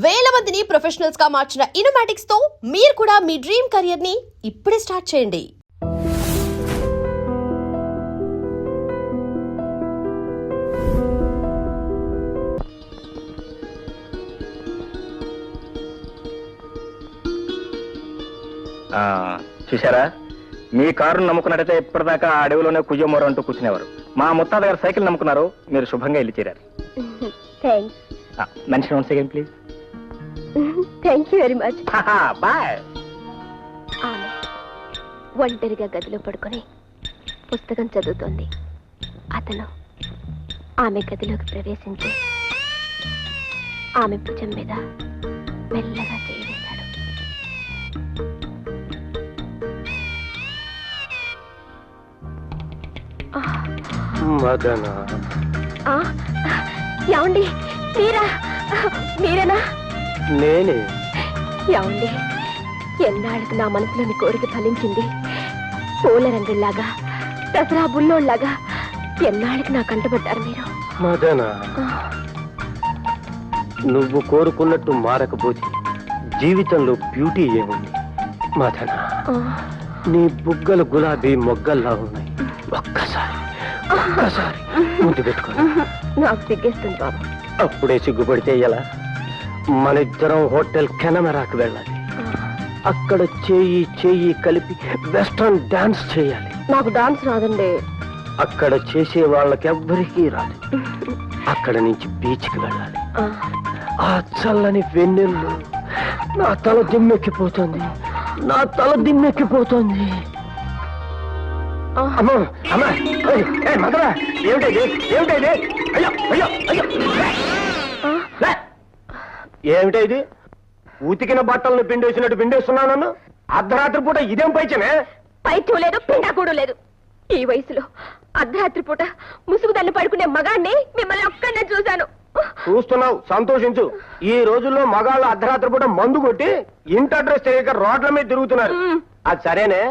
వేల మందిని ప్రొఫెషనల్స్ గా మార్చిన ఇనోమాటిక్స్ తో మీరు కూడా మీ డ్రీమ్ కెరియర్ ని ఇప్పుడే స్టార్ట్ చేయండి. చూసారా, మీ కారును నమ్ముకున్నట్టయితే ఇప్పటిదాకా ఆ అడవిలోనే కుయ్యమోరు అంటూ కూర్చునేవారు. మా ముత్తాత గారు సైకిల్ నమ్ముకున్నారు, మీరు శుభంగా ఇల్లు చేరారు. Mention once again please. Thank you very much. Bye. ఆమె ఒంటరిగా గదిలో పడుకొని పుస్తకం చదువుతోంది. అతను ఆమె గదిలోకి ప్రవేశించి ఆమె భుజం మీద మెల్లగా చేయి వేశాడు. ఏమండి, మీరేనా? నేనే. ఏమండి, ఎన్నాళ్ళకి నా మనసులోని కోరిక ఫలించింది. పూల రంగుల్లాగా, దసరా బుల్లోళ్ళలాగా ఎన్నాళ్ళకి నా కంటపడ్డారు మీరు. మదన, నువ్వు కోరుకున్నట్టు మారకపోతే జీవితంలో బ్యూటీ ఏముంది? మదన, నీ బుగ్గల గులాబీ మొగ్గల్లా ఉన్నాయి. ఒక్కసారి ముందు పెట్టుకో. నాకు సిగ్గేస్తుంది బాబు. అప్పుడే సిగ్గుపడితే ఎలా? మన ఇద్దరం హోటల్ కెనమరాకు వెళ్ళాలి. అక్కడ చేయి కలిపి వెస్ట్రన్ డాన్స్ చేయాలి. నాకు డాన్స్ రాదండి. అక్కడ చేసే వాళ్ళకి ఎవ్వరికీ రాదు. అక్కడ నుంచి బీచ్కి వెళ్ళాలి. ఆ చల్లని వెన్నెల్లో నా తల దిమ్మెక్కిపోతుంది. అమ్మా అమ్మా, మదరా, ఏమిటైంది? అయ్యో అయ్యో అయ్యో, ఏమిటైంది? ఉతికిన బట్టలను పిండేసినట్టు పిండేస్తున్నాను. అర్ధరాత్రి పూట ఇదేం పైచనే? పైత్యం లేదు, పిండాకూడు లేదు. ఈ వయసులో అర్ధరాత్రి పూట ముసుగుదల్ని పడుకునే మగాన్ని మిమ్మల్ని ఒక్కనే చూశాను. చూస్తున్నావు, సంతోషించు. ఈ రోజుల్లో మగాళ్ళు అర్ధరాత్రి పూట మందు కొట్టి ఇంటి అడ్రస్ తెలియక రోడ్ల మీద తిరుగుతున్నారు. అది సరేనే,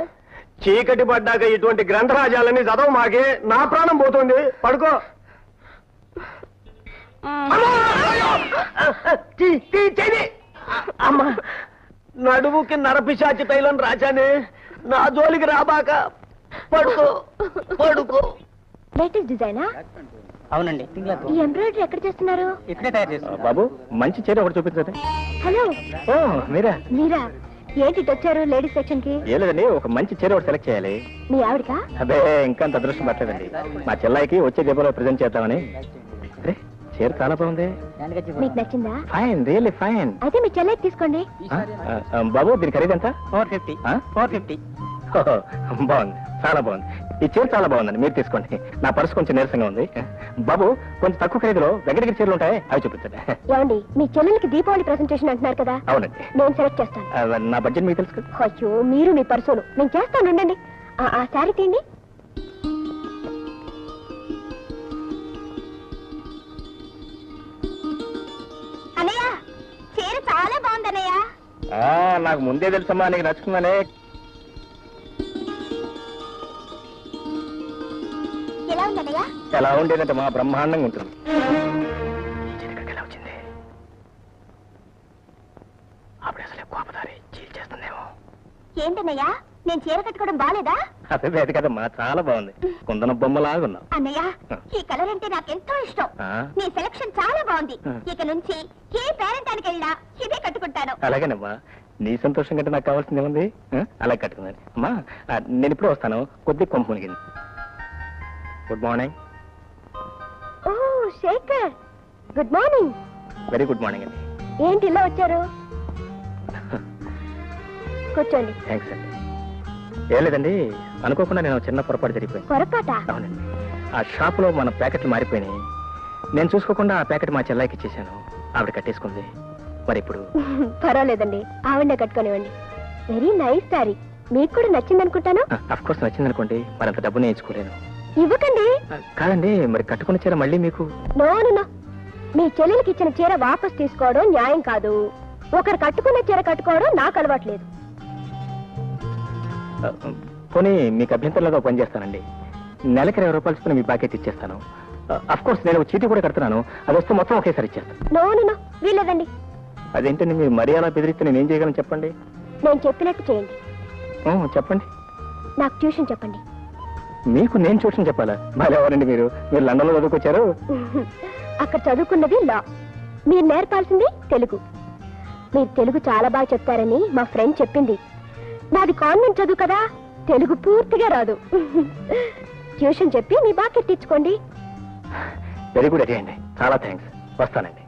చీకటి పడ్డాక ఇటువంటి గ్రంథరాజాలని చదవ మాకే నా ప్రాణం పోతుంది. పడుకో. అమ్మా, నడుముకి నరపిశాచి తైలం రాజానే, నా జోలికి రాబాక. పడుకో పడుకో. లేటెస్ట్ డిజైనా? అవునండి. ఈ ఎంబ్రాయిడరీ ఎక్కడ చేస్తున్నారు? ఇక్కడే తయారు చేస్తాను. బాబు, మంచి చీర ఒకటి చూపించండి. హలో. ఓ, మీరా? ఏంటి వచ్చారు లేడీస్ సెక్షన్ కి? ఏ లేదండి, ఒక మంచి చీర ఒకటి సెలెక్ట్ చేయాలి. మీ ఆవిడకా? అదే, ఇంకా అంత అదృష్టం పట్టలేదండి. మా చెల్లాయికి వచ్చే దీపాలో ప్రెజెంట్ చేద్దామని. అరే, చీర చాలా బాగుంది. మీకు నచ్చిందా? Fine, really fine. అయితే మీ చెల్లెకి తీసుకోండి. బాబు, దీని ఖరీదు ఎంత? 450. 450. బాగుంది, చాలా బాగుంది. ఈ చీర చాలా బాగుందండి, మీరు తీసుకోండి. నా పర్సు కొంచెం నీరసంగా ఉంది. బాబు, కొంచెం తక్కువ ఖరీదులో వెంకటగిరి చీరలు ఉంటాయి, అవి చూపించండి. ఏమండి, మీ చెల్లెలకి దీపావళి ప్రెజెంటేషన్ అంటున్నారు కదా? అవునండి. నేను సెలెక్ట్ చేస్తాను. నా బడ్జెట్ మీకు తెలుసు కదా. అయ్యో, మీరు మీ పర్సులు నేను చేస్తాను. ఉండండి, ఆ శారీ తీయండి. అన్నయ్య, చీర చాలా బాగుంది అన్నయ్య. నాకు ముందే తెలుసమ్మా, నీకు నచ్చుతుందనే. ఎలా ఉంది అన్నయ్య? ఎలా ఉండేదంటే మా బ్రహ్మాండంగా ఉంటుంది. ఎలా వచ్చింది? అప్పుడు అసలు కోపదారి చీల్చేస్తుందేమో. ఏంటన్నయ్య, నేను చీర కట్టుకోవడం బాలేదా? అదే లేదు కదమ్మా, చాలా బాగుంది. కుందన బొమ్మలాగున్నావు. అన్నయ్య, ఈ కలర్ అంటే నాకెంతో ఇష్టం. నీ సెలక్షన్ చాలా బాగుంది. ఇక నుంచి ఏ పేరెంటానికి వెళ్ళినా ఇదే కట్టుకుంటాను. అలాగేనమ్మా, నీ సంతోషం కంటే నాకు కావాల్సింది ఏముంది? అలాగే కట్టుకుందని. అమ్మా, నేను ఇప్పుడు వస్తాను, కొద్ది కొంపు మునిగింది. Good morning. ఓ Shekhar, good morning. Very good morning అండి. ఏంటి ఇలా వచ్చారు? కూర్చోండి. థ్యాంక్స్ అండి. ఏం లేదండి, అనుకోకుండా నేను చిన్న పొరపాటు జరిగిపోయింది. పొరపాట? అవునండి. ఆ షాప్ లో మన ప్యాకెట్లు మారిపోయినాయి. నేను చూసుకోకుండా ఆ ప్యాకెట్ మా చెల్లాయికి ఇచ్చేసాను. ఆవిడ కట్టేసుకుంది. మరి ఇప్పుడు? పర్వాలేదండి, ఆవిడ కట్టుకోనివ్వండి. Very nice sorry. మీకు కూడా నచ్చింది అనుకుంటాను. అఫ్ కోర్స్ నచ్చింది అనుకోండి, మరి అంత డబ్బు నేర్చుకోలేను. ఇవ్వకండి. కాదండి, మరి కట్టుకున్న చీర మళ్ళీ మీకు? నో నో నో, మీ చెల్లెలకి ఇచ్చిన చీర వాపస్ తీసుకోవడం న్యాయం కాదు. ఒకరు కట్టుకున్న చీర కట్టుకోవడం నాకు అలవాట్లేదు. పోనీ మీకు అభ్యంతరంలో పని చేస్తానండి. నెలకి 20 రూపాయలు ఇస్తున్న మీ ప్యాకెట్ ఇచ్చేస్తాను. అఫ్ కోర్స్ నేను చీటీ కూడా కడుతున్నాను. అది వస్తే మొత్తం ఒకేసారి ఇచ్చేస్తాను. నో నో నో, వీలేదండి. అదేంటండి మీరు మరీ అలా బెదిరిస్తే నేనేం చేయగలను చెప్పండి. నేను చెప్పినట్టు చేయండి. చెప్పండి. నాకు ట్యూషన్ చెప్పండి. మీకు నేను ట్యూషన్ చెప్పాలా? మరి ఎవరండి మీరు? మీరు లండన్ లో చదువుకొచ్చారు. అక్కడ చదువుకున్నది లా, మీరు నేర్పాల్సింది తెలుగు. మీరు తెలుగు చాలా బాగా చెప్తారని మా ఫ్రెండ్ చెప్పింది. నాది కాన్వెంట్ చదువు కదా, తెలుగు పూర్తిగా రాదు. ట్యూషన్ చెప్పి మీ బాగా తెచ్చుకోండి. వెరీ గుడ్ అండి, చాలా థ్యాంక్స్. వస్తానండి.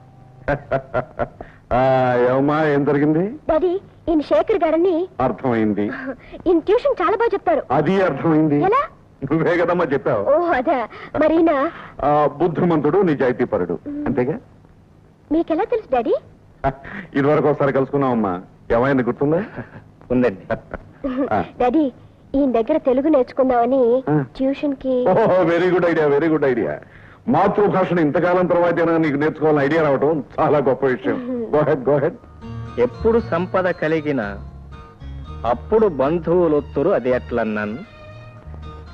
ఏమమ్మా, ఏం జరిగింది? డాడీ, ఈయన శేఖర్ గారని. అర్థమైంది. ఈయన ట్యూషన్ చాలా బాగా చెప్తారు. అది అర్థమైంది. ఎలా? నువ్వే కదమ్మా చెప్పావు. ఓ అదా, మరి ఈయన బుద్ధిమంతుడు, నిజాయితీపరుడు, అంతేగా? మీకెలా తెలుసు డాడీ? ఇదివరకు ఒకసారి కలుసుకున్నావమ్మా. ఏమైంది, గుర్తుందా? ఉందండి. డాడీ, ఈయన దగ్గర తెలుగు నేర్చుకుందామని ట్యూషన్ కి. Very good idea, very good idea. మాతృభాషను ఇంతకాలం తర్వాత నీకు నేర్చుకోవాలని ఐడియా రావటం చాలా గొప్ప విషయం. Go head. ఎప్పుడు సంపద కలిగిన అప్పుడు బంధువులొత్తురు, అది ఎట్లన్నాను.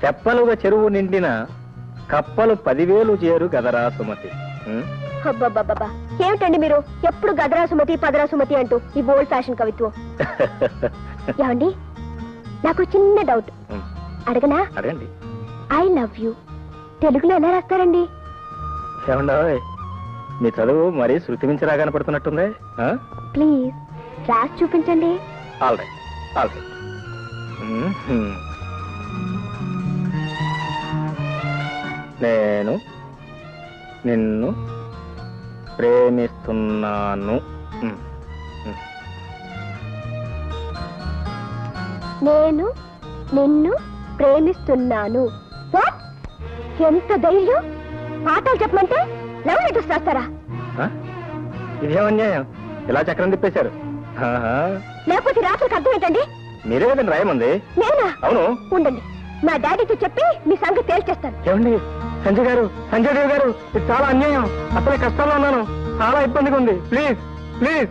తెప్పలుగా చెరువు నిండిన కప్పలు 10,000 చేరు గదరా సుమతి. అబ్బబ్బబ్బబ్బా, ఏమిటండి మీరు ఎప్పుడు గదరా సుమతి పదరా సుమతి అంటూ ఈ ఓల్డ్ ఫ్యాషన్ కవిత్వం. ఏమండి, నాకు చిన్న డౌట్ అడగనా? అడగండి. ఐ లవ్ యూ తెలుగులో ఎలా రాస్తారండి? ఏమండోయ్, మీ చదువు మరీ శృతి మించి రాగానే పడుతున్నట్టుంది. ప్లీజ్ రాసి చూపించండి. All right, all right. నేను నిన్ను ప్రేమిస్తున్నాను. నేను నిన్ను ప్రేమిస్తున్నాను. What? ఎంత ధైర్యం! పాఠాలు చెప్పమంటే లవ్ లెటర్స్ రాస్తారా? ఇదేమన్యాయం, ఇలా చక్రం తిప్పేశారు. లేకపోతే రాత్రికి అర్థం ఏంటండి? మీరే కదండి రాయమంది. నేనా? అవును. ఉండండి, మా డాడీతో చెప్పి మీ సంగతి తేల్చేస్తాను. ఏమండి సంజయ్ గారు, సంజయ్ దేవ్ గారు, ఇది చాలా అన్యాయం. అసలే కష్టాల్లో ఉన్నాను, చాలా ఇబ్బందిగా ఉంది. Please please.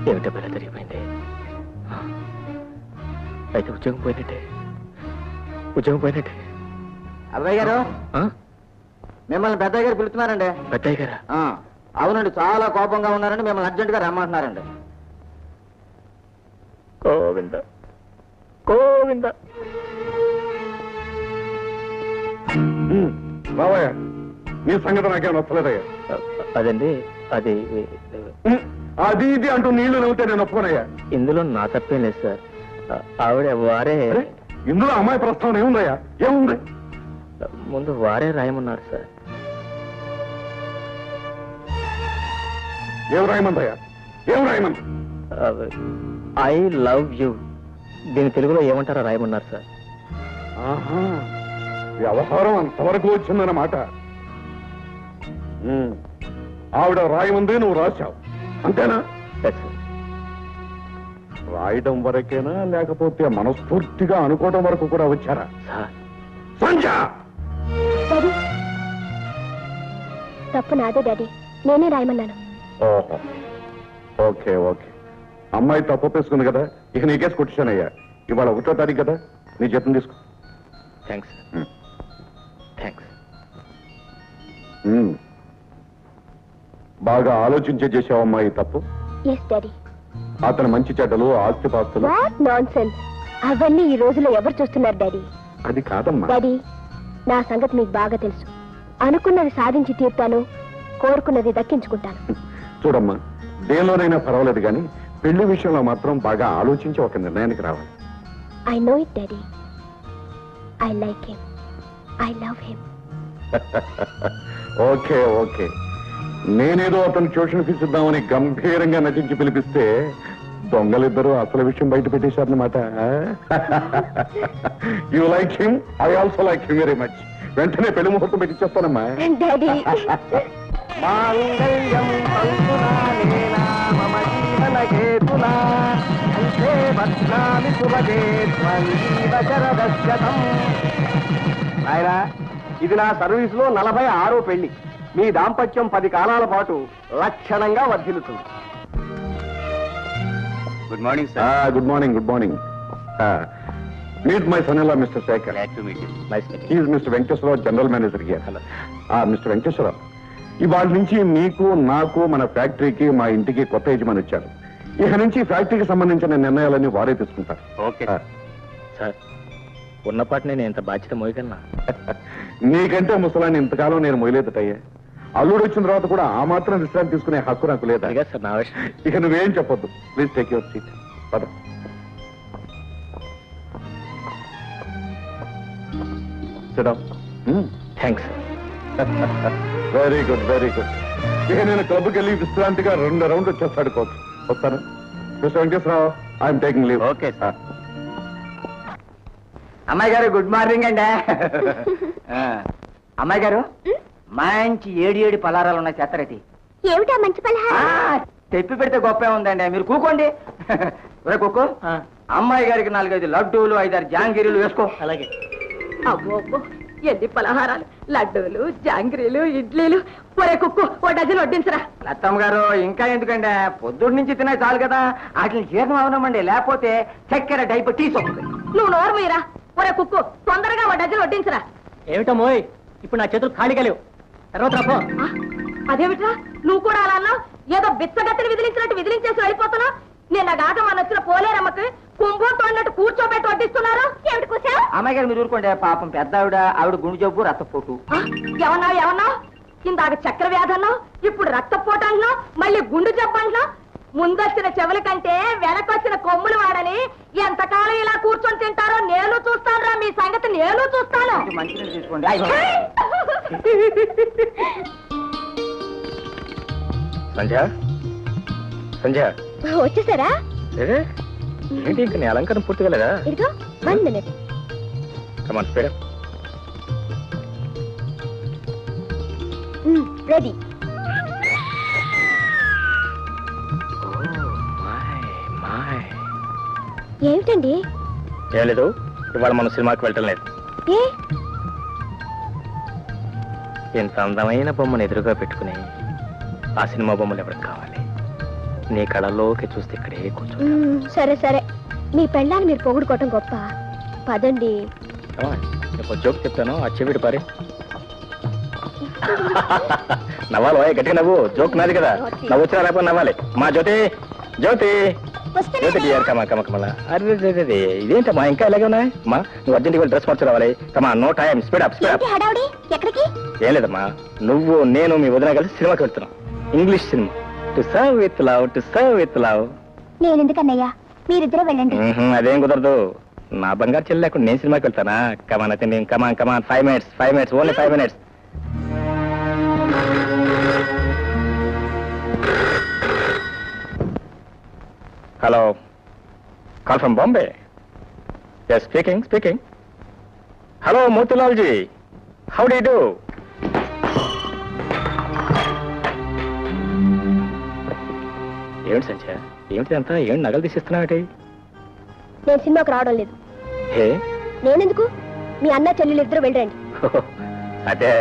ఏమిటో పిల్ల జరిగిపోయింది. అయితే ఉద్యోగం పోయినట్టే, ఉద్యోగం పోయినట్టే. అబ్బాయి గారు, మిమ్మల్ని పెద్దయ్య గారు పిలుస్తున్నారండి. పెద్దయ్య గారా? అవునండి, చాలా కోపంగా ఉన్నారండి, మిమ్మల్ని అర్జెంట్ గా రమ్మంటున్నారండి. గోవింద గోవింద. బావయ్య, నీ సంగతి నాకేం నచ్చలేదయ్యా. అదండి, అది అది ఇది అంటూ నీళ్లు నవ్వుతే నేను ఒప్పుకోనయ్యా. ఇందులో నా తప్పేం లేదు సార్. ఆవిడ వారే, ఇందులో అమ్మాయి ప్రస్తావన ఏముందయ్యా? ఏముంది? ముందు వారే రాయమన్నారు సార్. ఏం రాయమందయ్యా? ఏం రాయమంది? I love you. దీని తెలుగులో ఏమంటారో రాయమన్నారు సార్. ఆహా, వ్యవహారం అంతవరకు వచ్చిందన్నమాట. ఆవిడ రాయమంది, నువ్వు రాశావు, అంతేనా? రాయడం వరకేనా, లేకపోతే మనస్ఫూర్తిగా అనుకోవడం వరకు కూడా వచ్చారా? సంజయ్, డాడీ, తప్పు నాదే డాడీ, నేనే రాయమన్నాను. ఓహో, ఓకే ఓకే. అమ్మాయి తప్పు ఒప్పేసుకుంది కదా, ఇక నీకేసి కొట్టించానయ్యా. ఇవాళ 1వ తారీఖు కదా, నీ జీతం తీసుకో. Thanks thanks. బాగా ఆలోచించే చేసావమ్మా ఈ తప్పు. Yes daddy. అతని మంచి చెడ్డలు, ఆస్తిపాస్తులు. What nonsense! అవన్నీ ఈ రోజుల్లో ఎవరు చూస్తున్నారు డాడీ? అది కాదమ్మా. డాడీ, నా సంగతి మీకు బాగా తెలుసు. అనుకున్నది సాధించి తీర్తాను, కోరుకున్నది దక్కించుకుంటాను. చూడమ్మా, దేనిలోనైనా పర్వాలేదు కానీ పెళ్లి విషయంలో మాత్రం బాగా ఆలోచించి ఒక నిర్ణయానికి రావాలి. I know it daddy. I like him, I love him. Okay okay. నేనేదో అతను ట్యూషన్ ఫీజు ఇద్దామని గంభీరంగా నటించి పిలిపిస్తే దొంగలిద్దరూ అసలు విషయం బయట పెట్టేశారన్నమాట. You like him, I also like him very much. వెంటనే పెళ్లి ముహూర్తం పెట్టించేస్తానమ్మా. డాడీ, మాంగళ్యం తంతునా నేనా మమ జీవన హేతునా అంతే భద్రామి సుభగే త్వజీవ శరదశతం. నాయనా, ఇది నా సర్వీస్ లో 46వ పెళ్లి. మీ దాంపత్యం 10 కాలాల పాటు లక్షణంగా వర్ధిల్లుతుంది. Good morning sir. Good morning, good morning. Meet my son in law mister Shekhar. Nice meeting. He is Mr. Venkateswara, General Manager here. Hello. Mr. Venkateswara, ఇవాళ నుంచి మీకు నాకు మన ఫ్యాక్టరీకి మా ఇంటికి కొత్త యజమాని వచ్చారు. ఇక నుంచి ఫ్యాక్టరీకి సంబంధించిన నిర్ణయాలన్నీ వారే తీసుకుంటారు. ఓకే సార్, ఉన్నపాటిని నేను ఇంత బాధ్యత మోయగలనా? నీకంటే ముసలాన్ని ఇంతకాలం నేను మొయలేదటయ్యా. అల్లుడు వచ్చిన తర్వాత కూడా ఆ మాత్రం విశ్రాంతి తీసుకునే హక్కు నాకు లేదా? అదిగా సార్ నా విషయం. ఇక నువ్వేం చెప్పొద్దు. Please take your seat. పద. Thanks. Very good, very good. ఇక నేను క్లబ్కి వెళ్ళి విశ్రాంతిగా 2 రౌండ్లు వచ్చేస్తాడుకోవచ్చు. వస్తాను. Mister Venkateswararao, I'm taking leave. Okay sir. అమ్మాయి గారు గుడ్ మార్నింగ్ అండి. అమ్మాయి గారు మంచి 7 పలారాలు ఉన్నాయి చేస్తారటి. ఏమిటా మంచి పలహారం? తెప్పి పెడితే గొప్పే ఉందండి. మీరు కూకోండి. ఒరే కుక్కు, అమ్మాయి గారికి 4-5 లడ్డూలు 5-6 జాంగిరీలు వేసుకో. అలాగే. అబ్బో అబ్బో, ఎన్ని పలహారాలు! లడ్డూలు, జాంగ్రీలు, ఇడ్లీలు. ఒరే కుక్కు, ఓ డజన్ వడ్డించరా. లత్తమ్మ గారు ఇంకా ఎందుకండి, పొద్దున్న నుంచి తినే చాలు కదా. వాటిని జీర్ణం అవనమండి, లేకపోతే చక్కెర డైబెటీస్ వస్తుంది. నువ్వు నోరు మీరా. ఒరే కుక్కు, తొందరగా ఓ డజన్ వడ్డించరా. ఏమిటమ్మోయ్, ఇప్పుడు నా చేతులు ఖాళీగా లేవు. తర్వాత రాపో. ఆ, అదేమిట్రా, నువ్వు కూడా అలా అన్నావు? ఏదో బిచ్చగత్తని విదిలించినట్టు విదిలించేసి వెళ్ళిపోతున్నావు. నిన్న గాక మన వచ్చిన పోలేరమ్మకి కుంభం తోడినట్టు కూర్చోబెట్టి వడ్డిస్తున్నారు. ఏమిటి కూర్చో? అమ్మాయి గారు మీరు ఊరుకోండి. పాపం పెద్ద ఆవిడ గుండె జబ్బు రక్తపోటు. ఏమన్నావు? ఇందాక చక్కెర వ్యాధి అన్నావు, ఇప్పుడు రక్తపోటు అంటున్నావు, మళ్ళీ గుండు జబ్బు అంటున్నావు. ముందొచ్చిన చెవుల కంటే వెనకొచ్చిన కొమ్ములు వాడని ఎంతకాలం ఇలా కూర్చొని తింటారో నేను చూస్తాను. మీ సంగతి నేను చూస్తాను. మంచిగా తీసుకోండి. సంధ్య, సంధ్య వచ్చేసారా? ఏంటి ఇంకా నీ అలంకరణ పూర్తిగా లేదా? ఇదిగో 1 minute. కమాన్ స్పీడ్. రెడీ. ఏమిటండి? ఏం లేదు, ఇవాళ మనం సినిమాకి వెళ్ళటం లేదు. ఏ? ఇంత అందమైన బొమ్మను ఎదురుగా పెట్టుకుని ఆ సినిమా బొమ్మలు ఎవరికి కావాలి? నీ కళలోకి చూస్తే ఇక్కడే కూర్చో. సరే సరే, మీ పెళ్ళాన్ని మీరు పొగుడుకోవటం గొప్ప. పదండి. ఒక జోక్ చెప్తాను, ఆ చెవిటి పారి. నవ్వాలి గట్టిగా నవ్వు. జోక్ నాది కదా, నవ్వు వచ్చినా రేపు నవ్వాలి. మా జ్యోతి, జ్యోతి, జ్యోతి డియర్, కమా కమా కమలా. అరే ఇదేంటమ్మా ఇంకా ఇలాగే ఉన్నాయి? మా నువ్వు అర్జెంట్గా డ్రెస్ మార్చి రావాలి. Come on, no time, speed up, speed up. హడావుడి ఎక్కడికి? ఏం లేదమ్మా, నువ్వు నేను మీ వదిన కలిసి సినిమాకి వెళ్తున్నాం. English cinema. To serve with love, to serve with love. నేను ఎందుకన్నయ్యా, మీరిద్దరూ వెళ్ళండి. అదేం కుదరదు. నా బంగారు చెల్లి లేకుండా నేను సినిమాకి వెళ్తానా? కమాన్ అయితే నేను come on come on 5 minutes, only 5 minutes. Hello, call from Bombay. Yes, speaking. Hello Motilal ji, how do you do? ఏమిటి సంధ్య, ఏమిటి అంతా? ఏమిటి నగలు తీసిస్తున్నావేటి? నేను సినిమాకు రావడం లేదు. హే, నేనెందుకు? మీ అన్న చెల్లెలు ఇద్దరు వెళ్ళండి. అదే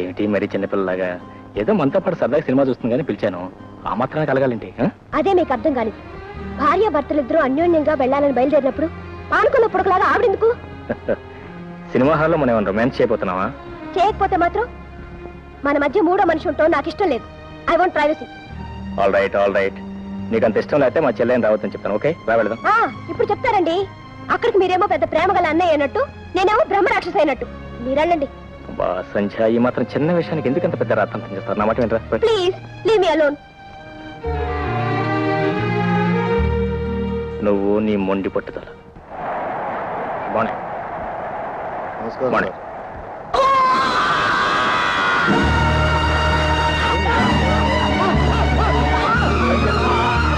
ఏమిటి మరి చిన్నపిల్లలాగా ఏదో మనతో పాటు సరదాగా సినిమా చూస్తుంది కానీ పిలిచాను. ఆ మాత్రాన్ని కలగాలంటే అదే మీకు అర్థం కాలేదు. భార్య భర్తలిద్దరూ అన్యోన్యంగా వెళ్ళాలని బయలుదేరినప్పుడు ఆనుకున్నప్పుడులాగా ఆవిడెందుకు? సినిమా హాల్లో మనం ఏమైనా రొమాన్స్ చేయబోతున్నావా? చేయకపోతే మాత్రం మన మధ్య మూడో మనిషి ఉంటాం నాకు ఇష్టం లేదు. I want privacy. All right. నీకు అంత ఇష్టం లేకపోతే మా చెల్లెని రావద్దని చెప్తాను. ఓకే, రా వెళదాం. ఇప్పుడు చెప్తారండి. అక్కడికి మీరేమో పెద్ద ప్రేమ గల అన్నయ్య అయినట్టు, నేనేమో బ్రహ్మ రాక్షస అయినట్టు. మీరెళ్ళండి. బా సంధ్య, ఈ మాత్రం చిన్న విషయానికి ఎందుకంత పెద్ద రాత్రంతం చేస్తారు? నా మాట వినరా? Please leave me alone. నువ్వు నీ మొండి పట్టుదల. బాగున్నాయి. నమస్కారం.